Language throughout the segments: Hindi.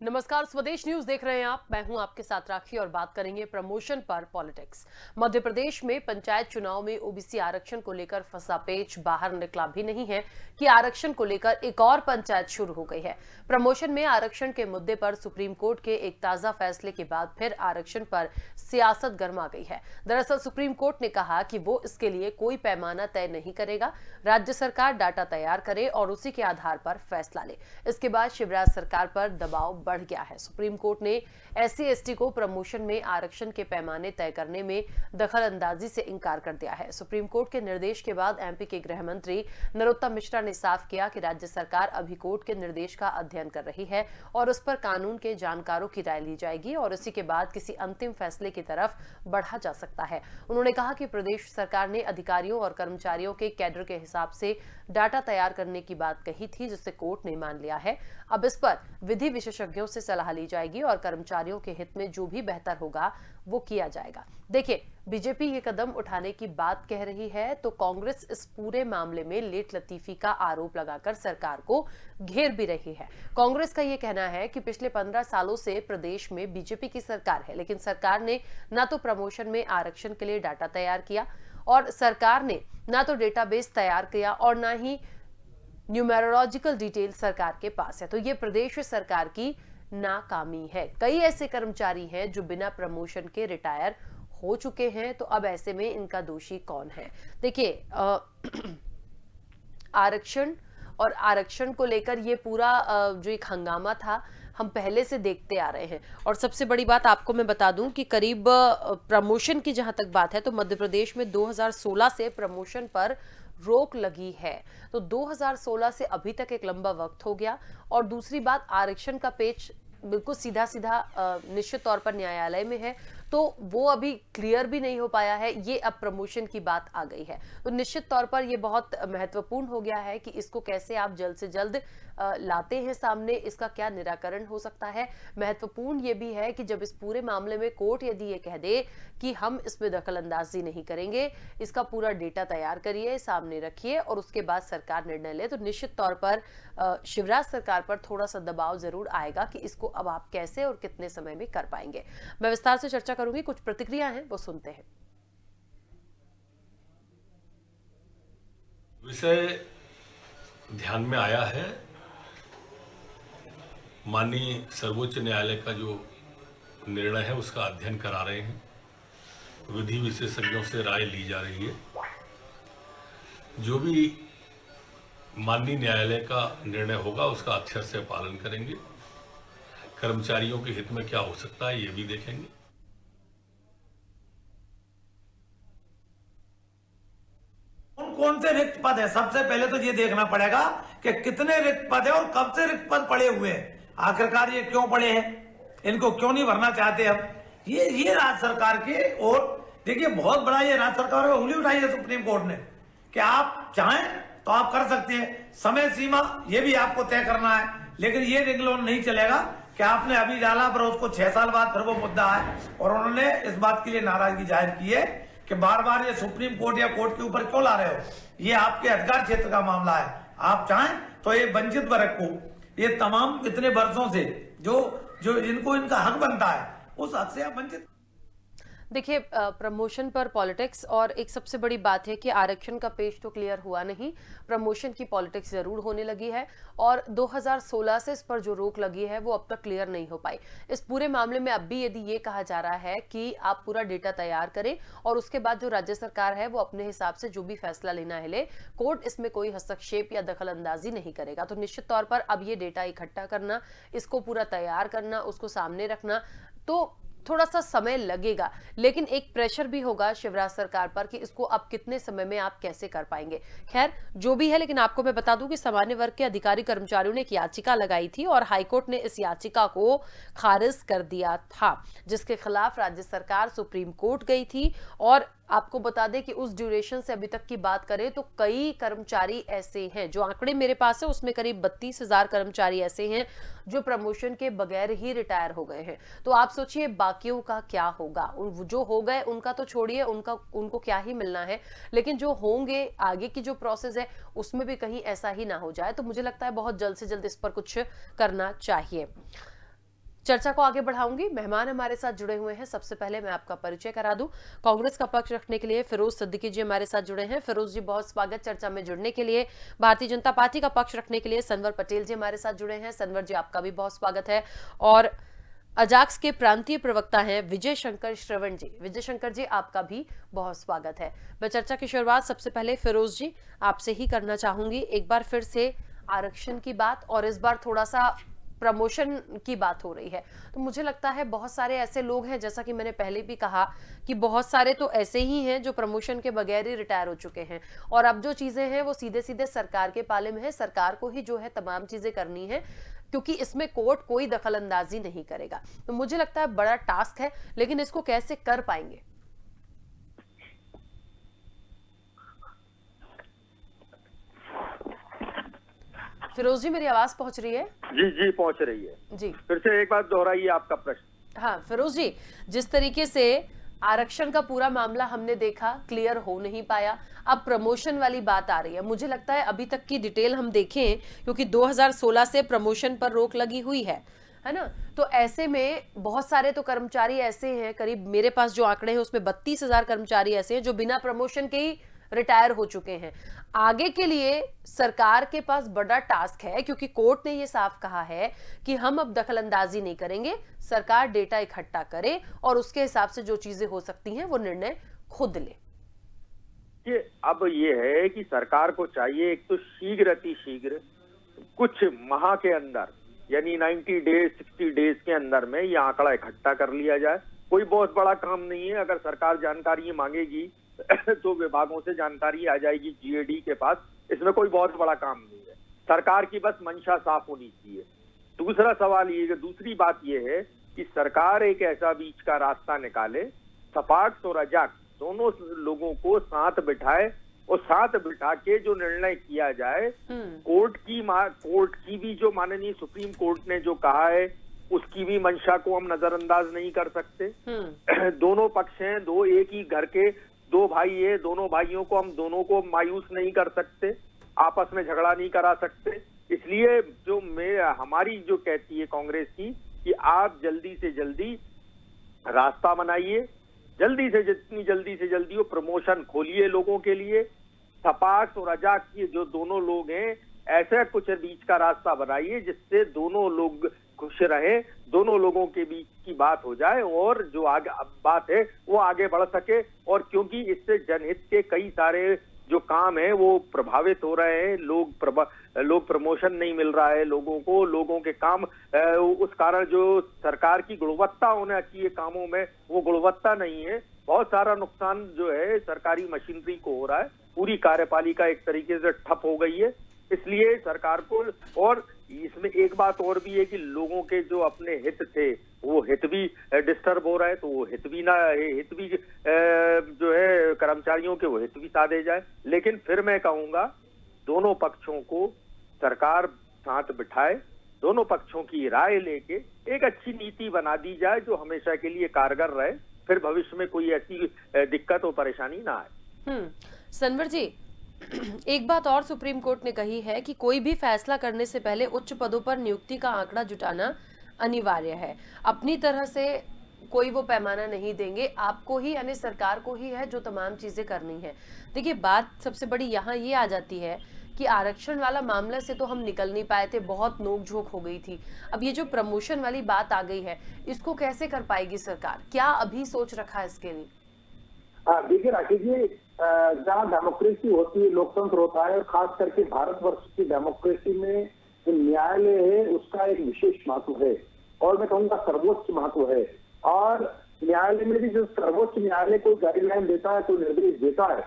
नमस्कार, स्वदेश न्यूज देख रहे हैं आप। मैं हूं आपके साथ राखी और बात करेंगे प्रमोशन पर पॉलिटिक्स। मध्य प्रदेश में पंचायत चुनाव में ओबीसी आरक्षण को लेकर फंसा पेच बाहर निकला भी नहीं है कि आरक्षण को लेकर एक और पंचायत शुरू हो गई है। प्रमोशन में आरक्षण के मुद्दे पर सुप्रीम कोर्ट के एक ताजा फैसले के बाद फिर आरक्षण पर सियासत गर्मा गई है। दरअसल सुप्रीम कोर्ट ने कहा कि वो इसके लिए कोई पैमाना तय नहीं करेगा, राज्य सरकार डाटा तैयार करे और उसी के आधार पर फैसला ले। इसके बाद शिवराज सरकार पर दबाव बढ़ गया है। सुप्रीम कोर्ट ने SC/ST को प्रमोशन में आरक्षण के पैमाने तय करने में दखलंदाजी से इंकार कर दिया है। सुप्रीम कोर्ट के निर्देश के बाद MP के गृह मंत्री नरोत्तम मिश्रा ने साफ किया कि राज्य सरकार अभी कोर्ट के निर्देश का अध्ययन कर रही है और उस पर कानून के जानकारों की राय ली जाएगी और इसी के बाद किसी अंतिम फैसले की तरफ बढ़ा जा सकता है। उन्होंने कहा कि प्रदेश सरकार ने अधिकारियों और कर्मचारियों के कैडर के हिसाब से डाटा तैयार करने की बात कही थी, जिसे कोर्ट ने मान लिया है। अब इस पर विधि विशेषज्ञों से सलाह ली जाएगी और कर्मचारियों के हित में जो भी बेहतर होगा वो किया जाएगा। देखिए, बीजेपी ये कदम उठाने की बात कह रही है तो कांग्रेस इस पूरे मामले में लेट लतीफी का आरोप लगाकर सरकार को घेर भी रही है। कांग्रेस का ये कहना है कि पिछले 15 सालों से प्रदेश में बीजेपी की सरकार है, लेकिन सरकार ने ना तो प्रमोशन में आरक्षण के लिए डाटा तैयार किया और सरकार ने ना तो डेटाबेस तैयार किया और ना ही न्यूमेरोलॉजिकल डिटेल सरकार के पास है। तो ये प्रदेश सरकार की नाकामी है। कई ऐसे कर्मचारी हैं जो बिना प्रमोशन के रिटायर हो चुके हैं, तो अब ऐसे में इनका दोषी कौन है? देखिए, आरक्षण और आरक्षण को लेकर ये पूरा जो एक हंगामा था, हम पहले से देखते आ रहे हैं। और सबसे बड़ी बात आपको मैं बता दूं कि करीब प्रमोशन की जहां तक बात है तो मध्य प्रदेश में 2016 से प्रमोशन पर रोक लगी है। तो 2016 से अभी तक एक लंबा वक्त हो गया। और दूसरी बात, आरक्षण का पेच बिल्कुल सीधा सीधा निश्चित तौर पर न्यायालय में है, तो वो अभी क्लियर भी नहीं हो पाया है। ये अब प्रमोशन की बात आ गई है, तो निश्चित तौर पर ये बहुत महत्वपूर्ण हो गया है कि इसको कैसे आप जल्द से जल्द लाते हैं सामने, इसका क्या निराकरण हो सकता है। महत्वपूर्ण ये भी है कि जब इस पूरे मामले में कोर्ट यदि ये कह दे कि हम इसमें दखलंदाजी नहीं करेंगे, इसका पूरा डेटा तैयार करिए, सामने रखिए और उसके बाद सरकार निर्णय ले, तो निश्चित तौर पर शिवराज सरकार पर थोड़ा सा दबाव जरूर आएगा कि इसको अब आप कैसे और कितने समय में कर पाएंगे। मैं विस्तार से चर्चा करूंगी, कुछ प्रतिक्रिया हैं वो सुनते हैं। विषय ध्यान में आया है। माननीय सर्वोच्च न्यायालय का जो निर्णय है उसका अध्ययन करा रहे हैं, विधि विशेषज्ञों से राय ली जा रही है। जो भी माननीय न्यायालय का निर्णय होगा उसका अक्षर से पालन करेंगे। कर्मचारियों के हित में क्या हो सकता है ये भी देखेंगे। कौन से रिक्त पद है, सबसे पहले तो ये देखना पड़ेगा कि कितने रिक्त पद है और कब से रिक्त पद पड़े हुए हैं, आखिरकार ये क्यों पड़े हैं, इनको क्यों नहीं भरना चाहते हम। ये राज्य सरकार के, और देखिए बहुत बड़ा ये राज्य सरकार में उंगली उठाई है सुप्रीम कोर्ट ने कि आप चाहें तो आप कर सकते हैं, समय सीमा ये भी आपको तय करना है, लेकिन ये रिंगलोन नहीं चलेगा कि आपने अभी डाला पर उसको 6 साल बाद फिर वो मुद्दा है। और उन्होंने इस बात के लिए नाराजगी जाहिर की है कि बार बार ये सुप्रीम कोर्ट या कोर्ट के ऊपर क्यों ला रहे हो, ये आपके अधिकार क्षेत्र का मामला है। आप चाहें तो ये वंचित वर्ग को, ये तमाम इतने वर्षों से जो जिनको इनका हक बनता है, उस हक से आप वंचित। देखिए, प्रमोशन पर पॉलिटिक्स, और एक सबसे बड़ी बात है कि आरक्षण का पेज तो क्लियर हुआ नहीं, प्रमोशन की पॉलिटिक्स जरूर होने लगी है और 2016 से इस पर जो रोक लगी है वो अब तक क्लियर नहीं हो पाई। इस पूरे मामले में अब भी यदि ये कहा जा रहा है कि आप पूरा डेटा तैयार करें और उसके बाद जो राज्य सरकार है वो अपने हिसाब से जो भी फैसला लेना है ले, कोर्ट इसमें कोई हस्तक्षेप या दखलंदाजी नहीं करेगा, तो निश्चित तौर पर अब ये डेटा इकट्ठा करना, इसको पूरा तैयार करना, उसको सामने रखना, तो थोड़ा सा समय लगेगा। लेकिन एक प्रेशर भी होगा शिवराज सरकार पर कि इसको अब कितने समय में आप कैसे कर पाएंगे। खैर जो भी है, लेकिन आपको मैं बता दूं कि सामान्य वर्ग के अधिकारी कर्मचारियों ने एक याचिका लगाई थी और हाईकोर्ट ने इस याचिका को खारिज कर दिया था, जिसके खिलाफ राज्य सरकार सुप्रीम कोर्ट गई थी। और आपको बता दें कि उस ड्यूरेशन से अभी तक की बात करें तो कई कर्मचारी ऐसे हैं, जो आंकड़े मेरे पास है उसमें करीब 32,000 कर्मचारी ऐसे हैं जो प्रमोशन के बगैर ही रिटायर हो गए हैं। तो आप सोचिए बाकियों का क्या होगा। जो हो गए उनका तो छोड़िए, उनको क्या ही मिलना है, लेकिन जो होंगे आगे की जो प्रोसेस है उसमें भी कहीं ऐसा ही ना हो जाए। तो मुझे लगता है बहुत जल्द से जल्द इस पर कुछ करना चाहिए। चर्चा को आगे बढ़ाऊंगी। मेहमान हमारे साथ जुड़े हुए हैं। सबसे पहले मैं आपका परिचय करा दूं। कांग्रेस का पक्ष रखने के लिए फिरोज सिद्दीकी जी हमारे साथ जुड़े हैं। फिरोज जी, बहुत स्वागत चर्चा में जुड़ने के लिए। भारतीय जनता पार्टी का पक्ष रखने के लिए सनवर पटेल जी हमारे साथ जुड़े हैं। सनवर जी, आपका भी बहुत स्वागत है। और अजाक्स के प्रांतीय प्रवक्ता हैं विजय शंकर श्रवण जी। विजय शंकर जी, आपका भी बहुत स्वागत है। मैं चर्चा की शुरुआत सबसे पहले फिरोज जी आपसे ही करना चाहूंगी। एक बार फिर से आरक्षण की बात, और इस बार थोड़ा सा प्रमोशन की बात हो रही है। तो मुझे लगता है बहुत सारे ऐसे लोग हैं, जैसा कि मैंने पहले भी कहा कि बहुत सारे तो ऐसे ही हैं जो प्रमोशन के बगैर ही रिटायर हो चुके हैं, और अब जो चीजें हैं वो सीधे सीधे सरकार के पाले में है। सरकार को ही जो है तमाम चीजें करनी है, क्योंकि इसमें कोर्ट कोई दखल अंदाजी नहीं करेगा। तो मुझे लगता है बड़ा टास्क है, लेकिन इसको कैसे कर पाएंगे? फिरोज जी, मेरी आवाज पहुंच रही है? जी जी पहुंच रही है जी, फिर से एक बार दोहराइए आपका प्रश्न। हाँ फिरोज जी, जिस तरीके से आरक्षण का पूरा मामला हमने देखा क्लियर हो नहीं पाया, अब प्रमोशन वाली बात आ रही है। मुझे लगता है अभी तक की डिटेल हम देखें, क्योंकि 2016 से प्रमोशन पर रोक लगी हुई है ना? तो ऐसे में बहुत सारे तो कर्मचारी ऐसे हैं, करीब मेरे पास जो आंकड़े हैं उसमें 32,000 कर्मचारी ऐसे हैं जो बिना प्रमोशन के ही रिटायर हो चुके हैं। आगे के लिए सरकार के पास बड़ा टास्क है, क्योंकि कोर्ट ने ये साफ कहा है कि हम अब दखलंदाजी नहीं करेंगे, सरकार डेटा इकट्ठा करे और उसके हिसाब से जो चीजें हो सकती हैं वो निर्णय खुद ले। कि अब ये है कि सरकार को चाहिए एक तो शीघ्र अतिशीघ्र कुछ माह के अंदर, यानी 90 डेज 60 डेज के अंदर में ये आंकड़ा इकट्ठा कर लिया जाए। कोई बहुत बड़ा काम नहीं है। अगर सरकार जानकारी मांगेगी तो विभागों से जानकारी आ जाएगी जीएडी के पास। इसमें कोई बहुत बड़ा काम नहीं है। सरकार की बस मंशा साफ होनी चाहिए। दूसरा सवाल ये, दूसरी बात ये है कि सरकार एक ऐसा बीच का रास्ता निकाले, सपाट और अजाक दोनों लोगों को साथ बिठाए और साथ बिठा के जो निर्णय किया जाए। कोर्ट की भी जो माननीय सुप्रीम कोर्ट ने जो कहा है उसकी भी मंशा को हम नजरअंदाज नहीं कर सकते। दोनों पक्ष हैं, दो एक ही घर के दो भाई है, दोनों भाइयों को हम दोनों को मायूस नहीं कर सकते, आपस में झगड़ा नहीं करा सकते। इसलिए जो हमारी जो कहती है कांग्रेस की कि आप जल्दी से जल्दी रास्ता बनाइए, जल्दी से जितनी जल्दी से जल्दी वो प्रमोशन खोलिए लोगों के लिए। सपाक्स और अजाक की जो दोनों लोग हैं, ऐसा कुछ बीच का रास्ता बनाइए जिससे दोनों लोग खुश रहें, दोनों लोगों के बीच की बात हो जाए और जो आगे बात है वो आगे बढ़ सके। और क्योंकि इससे जनहित के कई सारे जो काम है वो प्रभावित हो रहे हैं, लोग प्रमोशन नहीं मिल रहा है लोगों को, लोगों के काम उस कारण जो सरकार की गुणवत्ता होना चाहिए कामों में वो गुणवत्ता नहीं है। बहुत सारा नुकसान जो है सरकारी मशीनरी को हो रहा है, पूरी कार्यपालिका एक तरीके से ठप हो गई है। इसलिए सरकार को, और इसमें एक बात और भी है कि लोगों के जो अपने हित थे वो हित भी डिस्टर्ब हो रहा है, तो वो हित भी जो है कर्मचारियों के वो हित भी साधे जाए। लेकिन फिर मैं कहूंगा दोनों पक्षों को सरकार साथ बिठाए, दोनों पक्षों की राय लेके एक अच्छी नीति बना दी जाए जो हमेशा के लिए कारगर रहे, फिर भविष्य में कोई ऐसी दिक्कत और परेशानी ना आए। सनवर जी, एक बात और सुप्रीम कोर्ट ने कही है कि कोई भी फैसला करने से पहले उच्च पदों पर नियुक्ति का आंकड़ा जुटाना अनिवार्य है। अपनी तरह से कोई वो पैमाना नहीं देंगे, आपको ही यानी सरकार को ही है जो तमाम चीजें करनी है। देखिए, बात सबसे बड़ी यहाँ ये आ जाती है कि आरक्षण वाला मामला से तो हम निकल नहीं पाए थे, बहुत नोकझोंक हो गई थी। अब ये जो प्रमोशन वाली बात आ गई है, इसको कैसे कर पाएगी सरकार? क्या अभी सोच रखा है इसके लिए? देखिए राकेश जी, जहाँ डेमोक्रेसी होती है, लोकतंत्र होता है, और खास करके भारतवर्ष की डेमोक्रेसी में जो न्यायालय है उसका एक विशेष महत्व है, और मैं कहूँगा सर्वोच्च महत्व है। और न्यायालय में भी जो सर्वोच्च न्यायालय कोई गाइडलाइन देता है, कोई निर्देश देता है,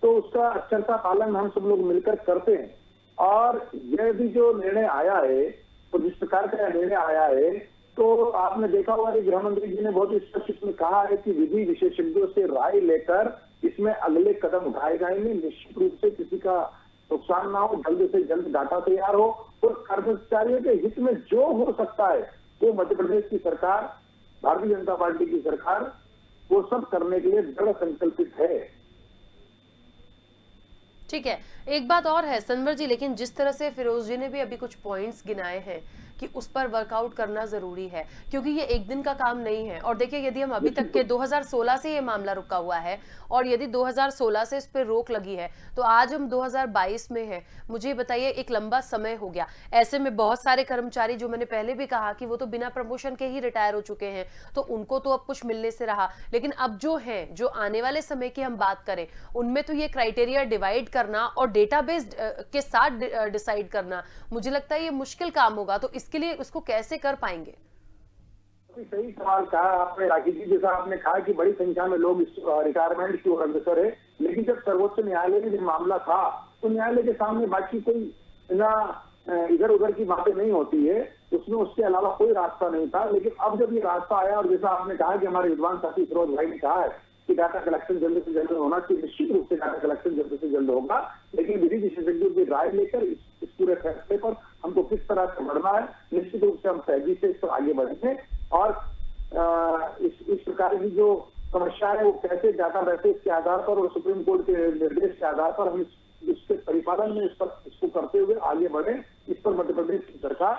तो उसका अक्षरशः पालन हम सब लोग मिलकर करते हैं। और यह भी जो निर्णय आया है, तो जिस प्रकार का निर्णय आया है, तो आपने देखा होगा कि गृह मंत्री जी ने बहुत स्पष्ट इसमें कहा है कि विधि विशेषज्ञों से राय लेकर इसमें अगले कदम उठाए जाएंगे। निश्चित रूप से किसी का नुकसान ना हो, जल्द से जल्द डाटा तैयार हो, और कर्मचारियों के हित में जो हो सकता है वो मध्य प्रदेश की सरकार, भारतीय जनता पार्टी की सरकार, वो सब करने के लिए दृढ़ संकल्पित है। ठीक है, एक बात और है सनवर जी, लेकिन जिस तरह से फिरोज जी ने भी अभी कुछ पॉइंट्स गिनाए हैं कि उस पर वर्कआउट करना जरूरी है, क्योंकि ये एक दिन का काम नहीं है। और देखिए, यदि हम अभी तक के 2016 से ये मामला रुका हुआ है और यदि 2016 से इस पर रोक लगी है तो आज हम 2022 में हैं। मुझे बताइए, एक लंबा समय हो गया। ऐसे में बहुत सारे कर्मचारी, जो मैंने पहले भी कहा कि वो तो बिना प्रमोशन के ही रिटायर हो चुके हैं, तो उनको तो अब कुछ मिलने से रहा, लेकिन अब जो है, जो आने वाले समय की हम बात करें, उनमें तो ये क्राइटेरिया डिवाइड करना और डेटाबेस के साथ डिसाइड करना, मुझे लगता है ये मुश्किल काम होगा। तो इसके लिए उसको कैसे कर पाएंगे? सही सवाल कहा आपने राखी जी। जैसा आपने कहा कि बड़ी संख्या में लोग रिटायरमेंट की ओर अग्रसर है, लेकिन जब सर्वोच्च न्यायालय में जब मामला था तो न्यायालय के सामने बाकी कोई ना इधर उधर की बातें नहीं होती है, उसमें उसके अलावा कोई रास्ता नहीं था। लेकिन अब जब ये रास्ता आया और जैसा आपने कहा कि हमारे विद्वान साथी फिरोज भाई ने कहा है कि डाटा कलेक्शन जल्द से जल्द होना चाहिए, निश्चित रूप से डाटा कलेक्शन जल्द से जल्द होगा, लेकिन विधि विशेषज्ञों की राय लेकर इस पूरे फैसले पर हमको किस तरह से बढ़ना है, निश्चित रूप से हम तेजी से इस पर आगे बढ़ेंगे। और इस प्रकार की जो समस्या है वो कैसे डाटा बेसिस के आधार पर और सुप्रीम कोर्ट के निर्देश के आधार पर हम इसके परिपालन में इसको करते हुए आगे बढ़े, इस पर मध्य प्रदेश की सरकार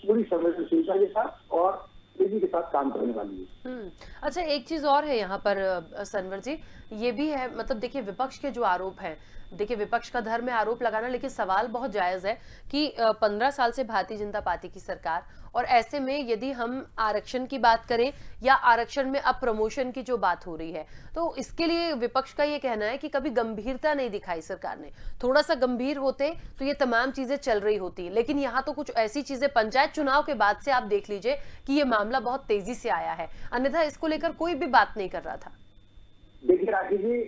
पूरी संवेदनशीलता के साथ और तेजी के साथ काम करने वाली है। अच्छा, एक चीज और है यहाँ पर सनवर जी, ये भी है, मतलब देखिए विपक्ष के जो आरोप हैं, देखिए विपक्ष का धर्म है आरोप लगाना, लेकिन सवाल बहुत जायज है कि 15 साल से भारतीय जनता पार्टी की सरकार, और ऐसे में यदि हम आरक्षण की बात करें या आरक्षण में अब प्रमोशन की जो बात हो रही है, तो इसके लिए विपक्ष का ये कहना है कि कभी गंभीरता नहीं दिखाई सरकार ने। थोड़ा सा गंभीर होते तो ये तमाम चीजें चल रही होती, लेकिन यहाँ तो कुछ ऐसी चीजें पंचायत चुनाव के बाद से आप देख लीजिए कि ये मामला बहुत तेजी से आया है, अन्यथा इसको लेकर कोई भी बात नहीं कर रहा था। देखिए राखी जी,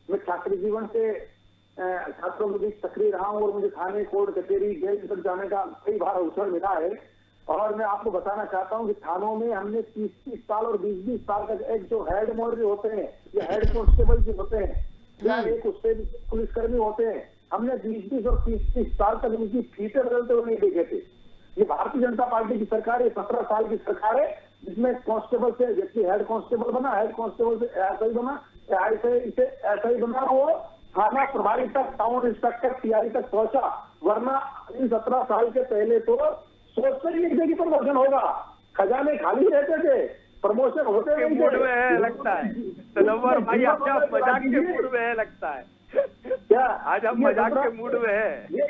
मैं छात्र जीवन से छात्रों के बीच सक्रिय रहा हूँ और मुझे थाने, कोर्ट, कचहरी, जेल तक जाने का कई बार अवसर मिला है। और मैं आपको बताना चाहता हूँ कि थानों में हमने 30-30 साल और 20-20 साल तक एक जो हेड मॉडल होते हैं या हेड कांस्टेबल जो होते हैं या एक उससे पुलिसकर्मी होते हैं, हमने 20-20 और 30-30 साल तक उनकी फीसें बदलते हुए नहीं देखे थे। ये भारतीय जनता पार्टी की सरकार है, 17 साल की सरकार है, जिसमें कांस्टेबल से व्यक्ति हेड कांस्टेबल बना, हेड कांस्टेबल से ऐसा ही बना, ऐसा ही बना, वो थाना प्रभारी तक, टाउन इंस्पेक्टर, टीआई तक पहुंचा। वरना इन 17 साल के पहले तो सोचते ही नहीं थे कि प्रमोशन होगा, खजाने खाली रहते थे, प्रमोशन होते नहीं थे। लगता है तनव्वर भाई, आप मजाक के मूड में है लगता है क्या आज हम मजाक के मूड में है? ये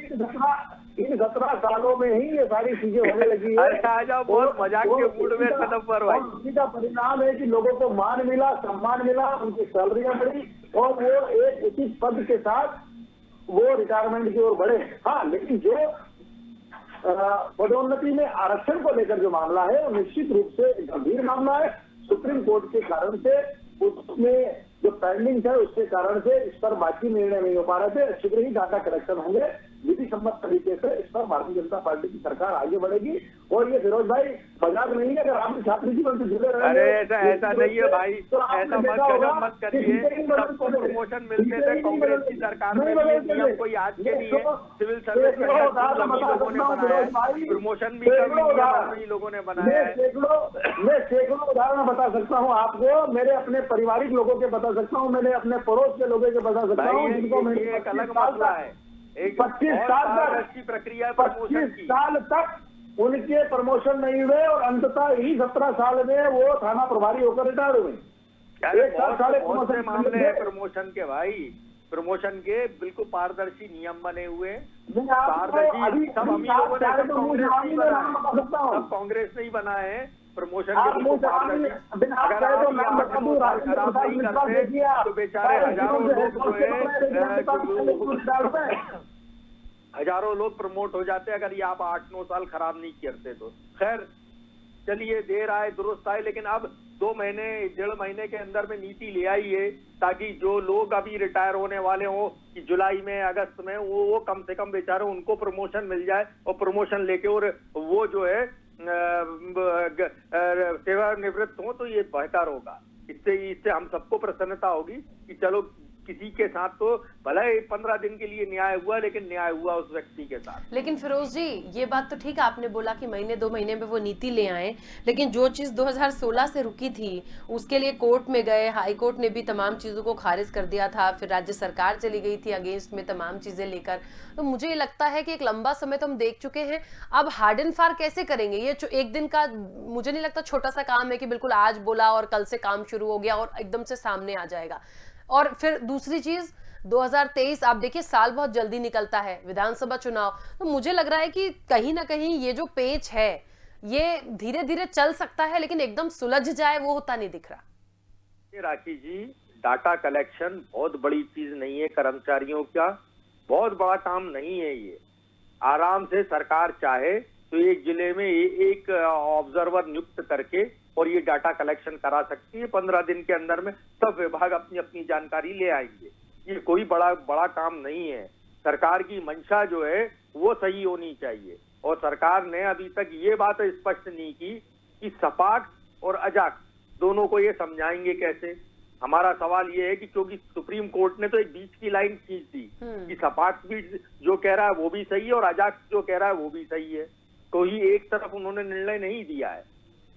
इन 17 सालों में ही ये सारी चीजें होने लगी है। आज आप बहुत मजाक के मूड में तनव्वर भाई। उसी का परिणाम है कि लोगों को मान मिला, सम्मान मिला, उनकी सैलरियां बढ़ी और वो एक उचित पद के साथ वो रिटायरमेंट की ओर बढ़े। हाँ, लेकिन जो पदोन्नति में आरक्षण को लेकर जो मामला है वो निश्चित रूप से गंभीर मामला है। सुप्रीम कोर्ट के कारण से उसमें जो पेंडिंग है उसके कारण से इस पर बाकी निर्णय नहीं हो पा रहे थे। शीघ्र ही डाटा कलेक्शन होंगे, विधि सम्मत तरीके से इस पर भारतीय जनता पार्टी की सरकार आगे बढ़ेगी। और ये फिरोज भाई मजाक नहीं है, अगर आप छात्र जीवन से जुड़े रहे। अरे ऐसा नहीं है भाई, तो ऐसा मत करिए। सबको प्रमोशन मिलते थे कांग्रेस की सरकार में, नियम कोई आज के नहीं है। सिविल सर्विस का लोगों ने बनाया है, प्रमोशन भी कभी लोगों ने बनाया है। मैं सैकड़ों उदाहरण बता सकता हूँ आपको, मेरे अपने पारिवारिक लोगों के बता सकता हूँ, मैंने अपने पड़ोस के लोगों के बता सकता हूँ, जिनको मैंने एक अलग मसला है। 25 साल तक प्रक्रिया 25 साल तक उनके प्रमोशन नहीं हुए और अंततः ही 17 साल में वो थाना प्रभारी होकर रिटायर हुए। बहुत से मामले हैं प्रमोशन के भाई, प्रमोशन के बिल्कुल पारदर्शी नियम बने हुए हैं। पारदर्शी सब हम ही लोगों ने, सब कांग्रेस नहीं बनाए हैं प्रमोशन के। अगर आप नहीं करते तो बेचारे हजारों लोग प्रमोट हो जाते अगर ये आप 8-9 साल खराब नहीं करते तो। खैर चलिए, देर आए दुरुस्त आए, लेकिन अब 2 महीने 1.5 महीने के अंदर में नीति ले आई है ताकि जो लोग अभी रिटायर होने वाले हो कि जुलाई में, अगस्त में, वो कम से कम बेचारे उनको प्रमोशन मिल जाए और प्रमोशन लेके और वो जो है सेवानिवृत्त हो, तो ये बेहतर होगा। इससे हम सबको प्रसन्नता होगी कि चलो किसी के साथ तो भले ही 15 दिन के लिए न्याय हुआ, लेकिन न्याय हुआ उस व्यक्ति के साथ। लेकिन फिरोज जी, ये बात तो ठीक है, आपने बोला कि महीने 2 महीने में वो नीति ले आए, लेकिन जो चीज 2016 से रुकी थी उसके लिए कोर्ट में गए, हाई कोर्ट ने भी तमाम चीजों को खारिज कर दिया था, फिर राज्य सरकार चली गई थी अगेंस्ट में तमाम चीजें लेकर। तो मुझे ये लगता है कि एक लंबा समय तो हम देख चुके हैं, अब हार्ड एंड फार कैसे करेंगे? ये एक दिन का मुझे नहीं लगता छोटा सा काम है कि बिल्कुल आज बोला और कल से काम शुरू हो गया और एकदम से सामने आ जाएगा। और फिर दूसरी चीज 2023 आप देखिए, साल बहुत जल्दी निकलता है, विधानसभा चुनाव, तो मुझे लग रहा है कि कहीं ना कहीं ये जो पेच है ये धीरे धीरे चल सकता है, लेकिन एकदम सुलझ जाए वो होता नहीं दिख रहा। राखी जी, डाटा कलेक्शन बहुत बड़ी चीज नहीं है, कर्मचारियों का बहुत बड़ा काम नहीं है ये। आराम से सरकार चाहे तो एक जिले में एक ऑब्जर्वर नियुक्त करके और ये डाटा कलेक्शन करा सकती है। 15 दिन के अंदर में सब विभाग अपनी अपनी जानकारी ले आएंगे। ये कोई बड़ा काम नहीं है। सरकार की मंशा जो है वो सही होनी चाहिए, और सरकार ने अभी तक ये बात स्पष्ट नहीं की कि सपाक और अजाक दोनों को ये समझाएंगे कैसे। हमारा सवाल ये है कि क्योंकि सुप्रीम कोर्ट ने तो एक बीच की लाइन खींच दी कि सपाक भी जो कह रहा है वो भी सही है और अजाक जो कह रहा है वो भी सही है, तो ही एक तरफ उन्होंने निर्णय नहीं दिया है।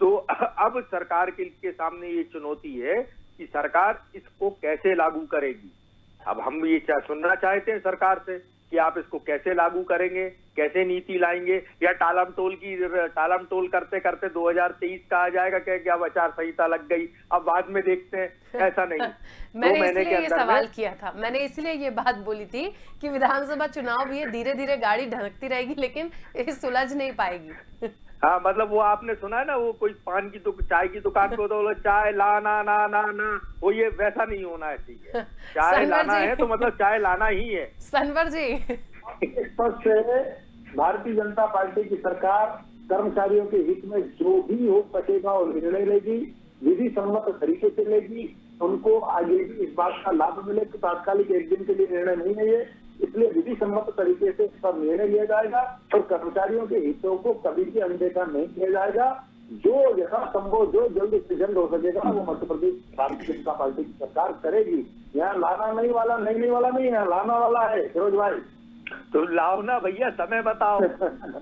तो अब सरकार के सामने ये चुनौती है कि सरकार इसको कैसे लागू करेगी। अब हम ये सुनना चाहते हैं सरकार से कि आप इसको कैसे लागू करेंगे, कैसे नीति लाएंगे, या टालम टोल करते करते 2023 का आ जाएगा क्या आचार संहिता लग गई, अब बाद में देखते हैं, ऐसा नहीं। मैंने इसलिए ये सवाल किया था, मैंने इसलिए ये बात बोली थी कि विधानसभा चुनाव भी है, धीरे धीरे गाड़ी ढनकती रहेगी लेकिन सुलझ नहीं पाएगी। हाँ, मतलब वो आपने सुना है ना, वो कोई चाय की दुकान को तो चाय लाना ना ना ना, वो ये वैसा नहीं होना चाहिए। चाय लाना है तो मतलब चाय लाना ही है। सनवर जी, स्पष्ट है, भारतीय जनता पार्टी की सरकार कर्मचारियों के हित में जो भी हो सकेगा और निर्णय लेगी, विधि सम्मत तरीके से लेगी। उनको आगे भी इस बात का लाभ मिले तो तात्कालिक एक दिन के लिए निर्णय नहीं है ये, इसलिए विधि सम्मत तरीके से इसका निर्णय लिया जाएगा और कर्मचारियों के हितों को कभी भी अनदेखा नहीं किया जाएगा। जो यथासंभव जो जल्द से जल्द हो सकेगा वो मध्य प्रदेश भारतीय जनता पार्टी की सरकार करेगी। यहाँ लाना नहीं वाला नहीं है, लाना वाला है। फिरोज भाई, तो लाओ ना भैया, समय बताओ।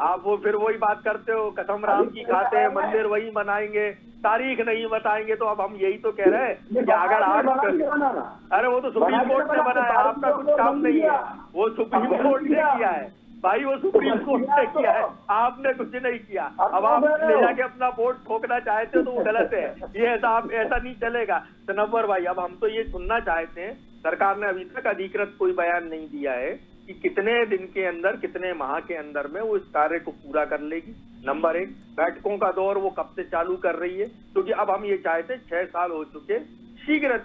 आप वो फिर वही बात करते हो, कसम राम की खाते हैं, मंदिर वही बनाएंगे, तारीख नहीं बताएंगे। तो अब हम यही तो कह रहे हैं कि अगर आप, अरे वो तो सुप्रीम कोर्ट ने बनाया, आपका कुछ काम नहीं है, वो सुप्रीम कोर्ट ने किया है भाई, वो सुप्रीम कोर्ट ने किया है, आपने कुछ नहीं किया। अब आप ले जाके अपना वोट ठोकना चाहते हो तो वो गलत है, ये ऐसा नहीं चलेगा। सनवर भाई, अब हम तो ये सुनना चाहते हैं, सरकार ने अभी तक अधिकृत कोई बयान नहीं दिया है कि कितने दिन के अंदर, कितने माह के अंदर में वो इस कार्य को पूरा कर लेगी। नंबर 1, बैठकों का दौर वो कब से चालू कर रही है, क्योंकि अब हम ये चाहते हैं 6 साल हो चुके, शीघ्र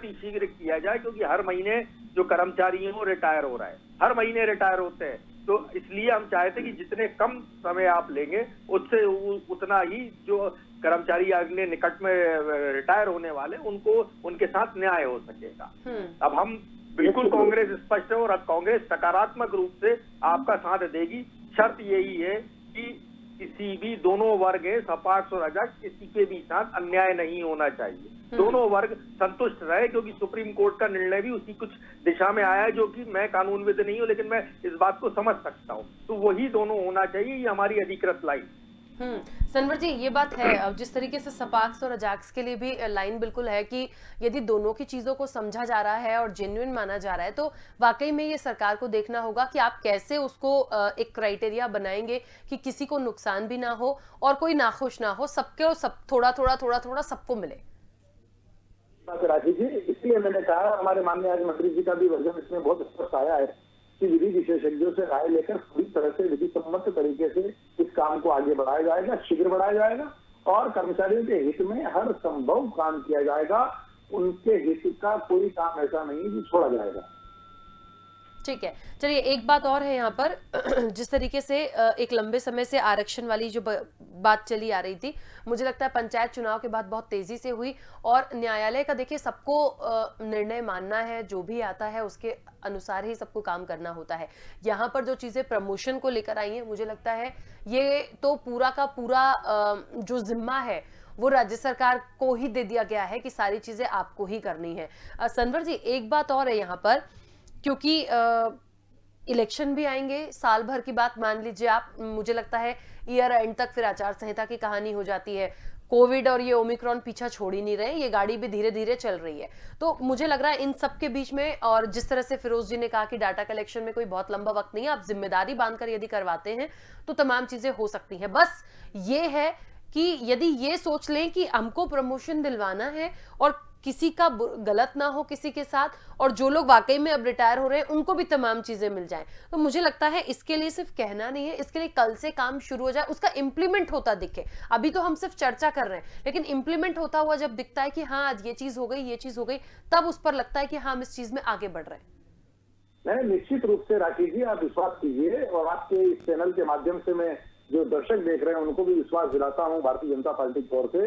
किया जाए, क्योंकि हर महीने जो कर्मचारी हैं वो रिटायर हो रहा है, हर महीने रिटायर होते हैं। तो इसलिए हम चाहते हैं कि जितने कम समय आप लेंगे उससे उतना ही जो कर्मचारी अगले निकट में रिटायर होने वाले उनको उनके साथ न्याय हो सकेगा। अब हम बिल्कुल, कांग्रेस स्पष्ट है और अब कांग्रेस सकारात्मक रूप से आपका साथ देगी। शर्त यही है कि किसी भी दोनों वर्ग है, सपाक्ष और अजाक्ष, किसी के भी साथ अन्याय नहीं होना चाहिए, दोनों वर्ग संतुष्ट रहे, क्योंकि सुप्रीम कोर्ट का निर्णय भी उसी कुछ दिशा में आया है, जो कि मैं कानूनविद नहीं हूं लेकिन मैं इस बात को समझ सकता हूं। तो वही दोनों होना चाहिए, ये हमारी अधिकृत लाइन। सनवर जी, ये बात है, अब जिस तरीके से सपाक्स और अजाक्स के लिए भी लाइन बिल्कुल है कि यदि दोनों की चीजों को समझा जा रहा है और जेन्युइन माना जा रहा है तो वाकई में ये सरकार को देखना होगा कि आप कैसे उसको एक क्राइटेरिया बनाएंगे कि किसी को नुकसान भी ना हो और कोई नाखुश ना हो, सबके और सब थोड़ा सबको मिले। राखी जी, इसलिए मैंने कहा, हमारे माननीय आज मंत्री जी का भी वर्जन इसमें बहुत स्पष्ट आया है कि विधि विशेषज्ञों से राय लेकर पूरी तरह से विधि सम्मत तरीके से इस काम को आगे बढ़ाया जाएगा, शीघ्र बढ़ाया जाएगा और कर्मचारियों के हित में हर संभव काम किया जाएगा। उनके हित का कोई काम ऐसा नहीं कि छोड़ा जाएगा। ठीक है, चलिए एक बात और है यहाँ पर जिस तरीके से एक लंबे समय से आरक्षण वाली जो बात चली आ रही थी, मुझे लगता है पंचायत चुनाव के बाद बहुत तेजी से हुई और न्यायालय का देखिए सबको निर्णय मानना है, जो भी आता है उसके अनुसार ही सबको काम करना होता है। यहाँ पर जो चीजें प्रमोशन को लेकर आई हैं, मुझे लगता है ये तो पूरा का पूरा जो जिम्मा है वो राज्य सरकार को ही दे दिया गया है कि सारी चीजें आपको ही करनी है। सनवर जी, एक बात और है यहाँ पर, क्योंकि इलेक्शन भी आएंगे, साल भर की बात मान लीजिए आप, मुझे लगता है ईयर एंड तक फिर आचार संहिता की कहानी हो जाती है। कोविड और ये ओमिक्रॉन पीछा छोड़ ही नहीं रहे, ये गाड़ी भी धीरे धीरे चल रही है। तो मुझे लग रहा है इन सब के बीच में, और जिस तरह से फिरोज जी ने कहा कि डाटा कलेक्शन में कोई बहुत लंबा वक्त नहीं है, आप जिम्मेदारी बांधकर यदि करवाते हैं तो तमाम चीजें हो सकती हैं। बस ये है कि यदि ये सोच लें कि हमको प्रमोशन दिलवाना है और किसी का गलत ना हो किसी के साथ, और जो लोग वाकई में अब रिटायर हो रहे हैं उनको भी तमाम चीजें मिल जाएं, तो मुझे लगता है इसके लिए सिर्फ कहना नहीं है, इसके लिए कल से काम शुरू हो जाए, उसका इंप्लीमेंट होता दिखे। अभी तो हम सिर्फ चर्चा कर रहे हैं, लेकिन इंप्लीमेंट होता हुआ जब दिखता है कि हाँ आज ये चीज हो गई, ये चीज हो गई, तब उस पर लगता है कि हाँ हम इस चीज में आगे बढ़ रहे हैं। नहीं, निश्चित रूप से राखी जी आप विश्वास कीजिए, और आपके इस चैनल के माध्यम से मैं जो दर्शक देख रहे हैं उनको भी विश्वास दिलाता हूं भारतीय जनता पार्टी की ओर से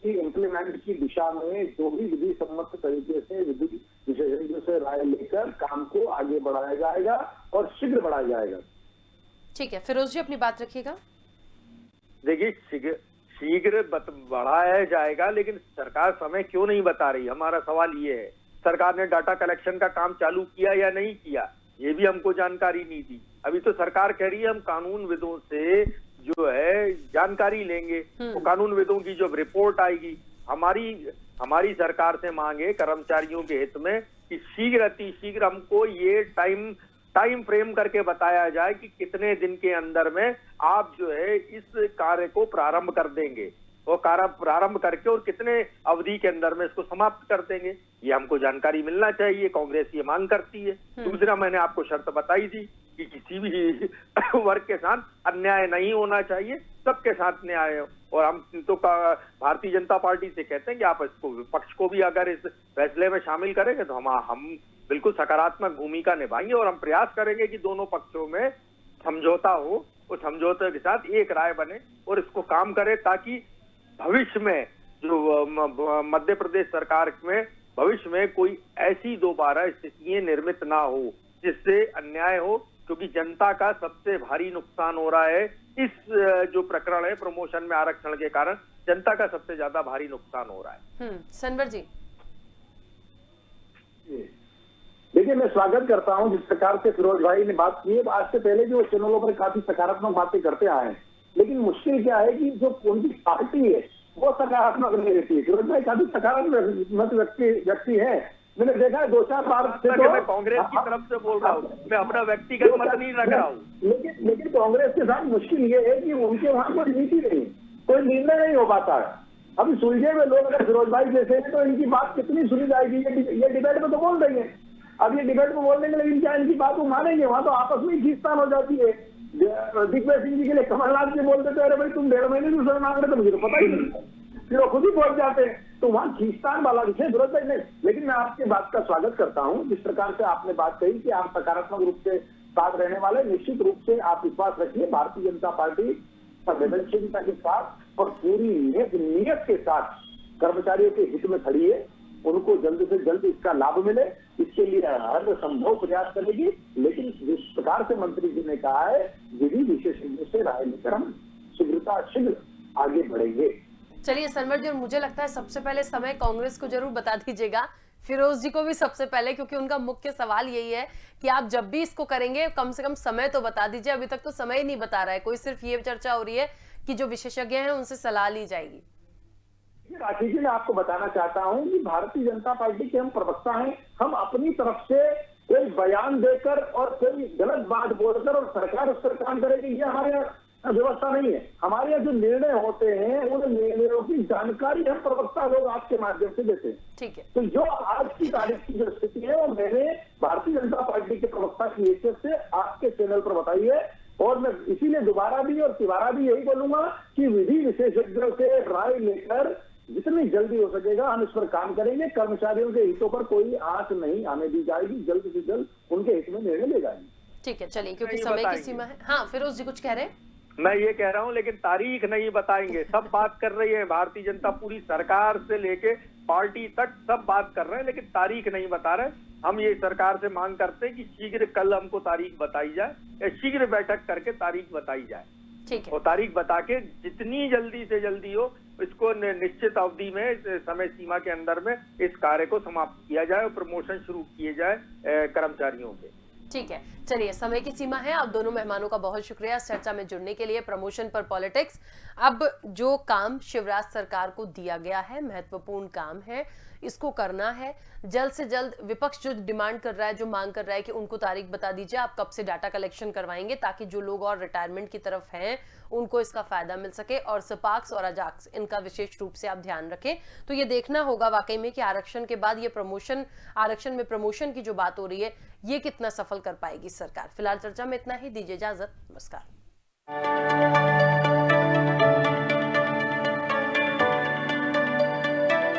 कि इम्प्लीमेंट की दिशा में जो भी विधि सम्मत तरीके से विधि विशेषज्ञों से राय लेकर काम को आगे बढ़ाया जाएगा और शीघ्र बढ़ाया जाएगा। ठीक है, फिरोज जी अपनी बात रखिएगा। देखिए, शीघ्र बढ़ाया जाएगा, लेकिन सरकार समय क्यों नहीं बता रही? हमारा सवाल ये है, सरकार ने डाटा कलेक्शन का काम चालू किया या नहीं किया, ये भी हमको जानकारी नहीं दी। अभी तो सरकार कह रही है हम कानूनविदों से जो है जानकारी लेंगे, तो कानूनविदों की जब रिपोर्ट आएगी, हमारी सरकार से मांगे कर्मचारियों के हित में कि शीघ्र हमको ये टाइम फ्रेम करके बताया जाए कि कितने दिन के अंदर में आप जो है इस कार्य को प्रारंभ कर देंगे, और कार्य प्रारंभ करके और कितने अवधि के अंदर में इसको समाप्त कर देंगे, ये हमको जानकारी मिलना चाहिए। कांग्रेस ये मांग करती है। दूसरा, मैंने आपको शर्त बताई थी कि किसी भी वर्ग के साथ अन्याय नहीं होना चाहिए, सबके साथ न्याय हो, और हम तो भारतीय जनता पार्टी से कहते हैं कि आप इसको विपक्ष को भी अगर इस फैसले में शामिल करेंगे तो हम बिल्कुल सकारात्मक भूमिका निभाएंगे, और हम प्रयास करेंगे कि दोनों पक्षों में समझौता हो, उस समझौते के साथ एक राय बने और इसको काम करे, ताकि भविष्य में जो मध्य प्रदेश सरकार में भविष्य में कोई ऐसी दोबारा स्थितियां निर्मित ना हो जिससे अन्याय हो, क्योंकि जनता का सबसे भारी नुकसान हो रहा है। इस जो प्रकरण है प्रमोशन में आरक्षण के कारण जनता का सबसे ज्यादा भारी नुकसान हो रहा है। सनवर जी, देखिए, मैं स्वागत करता हूं जिस प्रकार से फिरोज भाई ने बात की है। आज से पहले जो चैनलों पर काफी सकारात्मक बातें करते आए हैं, लेकिन मुश्किल क्या है कि जो उनकी पार्टी है वो सकारात्मक नहीं रहती है। फिरोज भाई काफी सकारात्मक व्यक्ति है, मैंने देखा है 2-4 बार से। तो मैं कांग्रेस की तरफ से बोल रहा हूँ, मैं अपना व्यक्तिगत मत नहीं रख रहा हूँ। लेकिन कांग्रेस के साथ मुश्किल ये है कि उनके वहां कोई नीति नहीं, कोई निर्णय नहीं हो पाता है। अभी सुलझे हुए लोग अगर फिरोज भाई जैसे हैं तो इनकी बात कितनी सुनी जाएगी? ये डिबेट में तो बोल देंगे, अब ये डिबेट में बोल देंगे, लेकिन क्या इनकी बात को मानेंगे? वहां तो आपस में खींचतान हो जाती है। दिग्विजय सिंह जी के लिए कमलनाथ जी बोलते थे अरे भाई तुम 1.5 महीने दूसरा मांग रहे, तो मुझे तो पता ही नहीं, फिर वो खुद ही पहुंच जाते हैं। तो वहां खींचतान वाला विषय जरूरत नहीं। लेकिन मैं आपकी बात का स्वागत करता हूं, जिस प्रकार से आपने बात कही कि आप सकारात्मक रूप से साथ रहने वाले। निश्चित रूप से आप विश्वास रखिए, भारतीय जनता पार्टी संवेदनशीलता के साथ और पूरी नियत के साथ कर्मचारियों के हित में खड़ी है। उनको जल्द से जल्द इसका लाभ मिले, इसके लिए हर संभव प्रयास करेगी। लेकिन जिस प्रकार से मंत्री जी ने कहा है, विधि विशेषज्ञों से राय लेकर हम शीघ्र आगे बढ़ेंगे। चलिए सनवर जी, और मुझे लगता है सबसे पहले समय कांग्रेस को जरूर बता दीजिएगा, फिरोज जी को भी सबसे पहले, क्योंकि उनका मुख्य सवाल यही है कि आप जब भी इसको करेंगे कम से कम समय तो बता दीजिए। अभी तक तो समय ही नहीं बता रहा है कोई, सिर्फ ये चर्चा हो रही है कि जो विशेषज्ञ हैं उनसे सलाह ली जाएगी। राखी जी, मैं आपको बताना चाहता हूं कि भारतीय जनता पार्टी के हम प्रवक्ता हैं। हम अपनी तरफ से कोई बयान देकर और कोई गलत बात बोलकर और सरकार उस पर काम करेगी, ये हमारे यहाँ व्यवस्था नहीं है। हमारे यहाँ जो निर्णय होते हैं उन निर्णयों की जानकारी हम प्रवक्ता लोग आपके माध्यम से देते हैं। ठीक है, तो जो आज की तारीख की जो स्थिति है वो मैंने भारतीय जनता पार्टी के प्रवक्ता की हैसियत से आपके चैनल पर बताई है, और मैं इसीलिए दोबारा भी और तिबारा भी यही बोलूंगा कि विधि विशेषज्ञों से राय लेकर जितनी जल्दी हो सकेगा हम इस पर काम करेंगे। कर्मचारियों के हितों पर कोई आंच नहीं आने दी जाएगी, जल्द से जल्द उनके हित में निर्णय ले जाएंगे। ठीक है, चलिए, क्योंकि समय की सीमा है। हाँ फिरोज जी कुछ कह रहे हैं? मैं ये कह रहा हूं, लेकिन तारीख नहीं बताएंगे। सब बात कर रही है भारतीय जनता, पूरी सरकार से लेके पार्टी तक सब बात कर रहे हैं, लेकिन तारीख नहीं बता रहे। हम ये सरकार से मांग करते हैं कि शीघ्र कल हमको तारीख बताई जाए, या शीघ्र बैठक करके तारीख बताई जाए। ठीक है, और तारीख बता के जितनी जल्दी से जल्दी हो इसको निश्चित अवधि में, समय सीमा के अंदर में इस कार्य को समाप्त किया जाए और प्रमोशन शुरू किए जाए कर्मचारियों के। ठीक है, चलिए, समय की सीमा है। आप दोनों मेहमानों का बहुत शुक्रिया इस चर्चा में जुड़ने के लिए। प्रमोशन पर पॉलिटिक्स, अब जो काम शिवराज सरकार को दिया गया है, महत्वपूर्ण काम है, इसको करना है जल्द से जल्द। विपक्ष जो डिमांड कर रहा है, जो मांग कर रहा है कि उनको तारीख बता दीजिए, आप कब से डाटा कलेक्शन करवाएंगे, ताकि जो लोग और रिटायरमेंट की तरफ हैं उनको इसका फायदा मिल सके। और सपाक्स और अजाक्स, इनका विशेष रूप से आप ध्यान रखें। तो ये देखना होगा वाकई में कि आरक्षण के बाद ये प्रमोशन, आरक्षण में प्रमोशन की जो बात हो रही है, ये कितना सफल कर पाएगी सरकार। फिलहाल चर्चा में इतना ही, दीजिए इजाजत, नमस्कार।